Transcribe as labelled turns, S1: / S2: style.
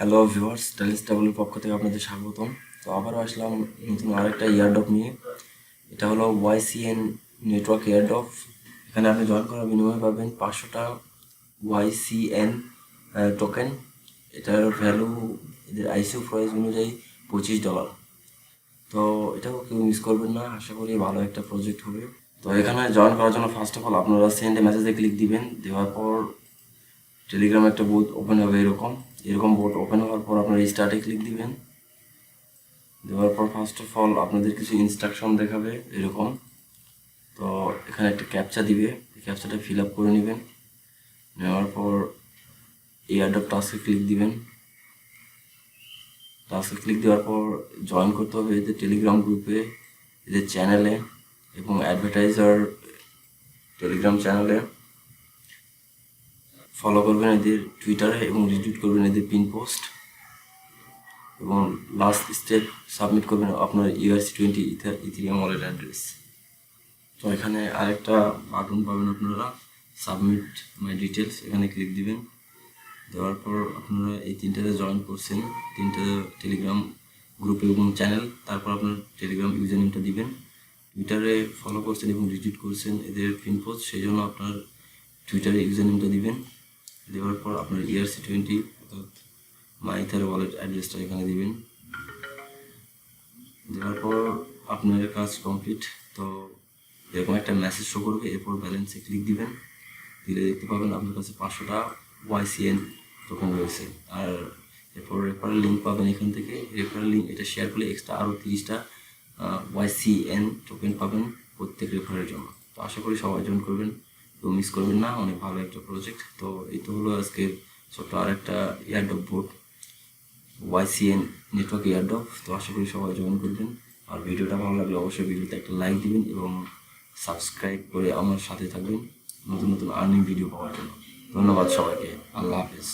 S1: Hello viewers, টেলিস ট্রাভেলের পক্ষ থেকে আপনাদের স্বাগতম। তো আবারও আসলাম নতুন আরেকটা ইয়ারড্রপ নিয়ে। এটা হলো YCN নেটওয়ার্ক এয়ারড্রপ। এখানে আপনি জয়েন করার বিনিময়ে পাবেন 500টা YCN টোকেন। এটার ভ্যালু এদের আইসিও প্রাইস অনুযায়ী $25। তো এটাও কেউ মিস করবেন না, আশা করি ভালো একটা প্রজেক্ট হবে। তো এখানে জয়েন করার জন্য ফার্স্ট অফ অল আপনারা সেন্ড মেসেজে ক্লিক দিবেন। দেওয়ার পর টেলিগ্রামে একটা বোট ওপেন হবে, এরকম বোট ওপেন হওয়ার পর আপনারা স্টার্টে ক্লিক দিবেন। দেওয়ার পর ফার্স্ট অফ অল আপনাদের কিছু ইনস্ট্রাকশন দেখাবে এরকম। তো এখানে একটা ক্যাপচা দিবে, এই ক্যাপচাটা ফিল আপ করে নেবেন। নেওয়ার পর এয়ারড্রপ টাস্কে ক্লিক দিবেন। টাস্কে ক্লিক দেওয়ার পর জয়েন করতে হবে এদের টেলিগ্রাম গ্রুপে, এদের চ্যানেলে এবং অ্যাডভার্টাইজার টেলিগ্রাম চ্যানেলে। ফলো করবেন এদের টুইটারে এবং রিটুইট করবেন এদের পিন পোস্ট, এবং লাস্ট স্টেপ সাবমিট করবেন আপনার ERC20 ইথেরিয়াম ওয়ালেট অ্যাড্রেস। তো এখানে আরেকটা বাটন পাবেন আপনারা, সাবমিট মাই ডিটেলস, এখানে ক্লিক দিবেন। দেওয়ার পর আপনারা এই তিনটাতে জয়েন করছেন, তিনটা টেলিগ্রাম গ্রুপ এবং চ্যানেল। তারপর আপনার টেলিগ্রাম ইউজার নেমটা দিবেন। টুইটারে ফলো করছেন এবং রিটুইট করছেন এদের পিন পোস্ট, সেই জন্য আপনার টুইটারে ইউজার নেমটা দিবেন। দেওয়ার পর আপনার ERC20 অর্থাৎ মাই ইথার ওয়ালেট অ্যাড্রেসটা এখানে দিবেন। দেওয়ার পর আপনার কাজ কমপ্লিট। তো এরকম একটা মেসেজ শো করবে, এরপর ব্যালেন্সে ক্লিক দিবেন। দিলে দেখতে পাবেন আপনার কাছে 500টা YCN টোকেন রয়েছে। আর এরপর রেফারেল লিঙ্ক পাবেন এখান থেকে। রেফারেল লিঙ্ক এটা শেয়ার করলে এক্সট্রা আরও 30টা YCN টোকেন পাবেন প্রত্যেক রেফারের জন্য। তো আশা করি সবাই জয়েন করবেন, তো মিস করবেন না, অনেক ভালো একটা প্রজেক্ট। তো এই তো হলো আজকের ছোট্ট আর একটা airdrop board, YCN network airdrop. তো আশা করি সবাই জয়েন করবেন। আর ভিডিওটা ভালো লাগলে অবশ্যই ভিডিওতে একটা লাইক দিবেন এবং সাবস্ক্রাইব করে আমার সাথে থাকবেন নতুন নতুন আর্নিং ভিডিও পাওয়ার জন্য। ধন্যবাদ সবাইকে, আল্লাহ হাফেজ।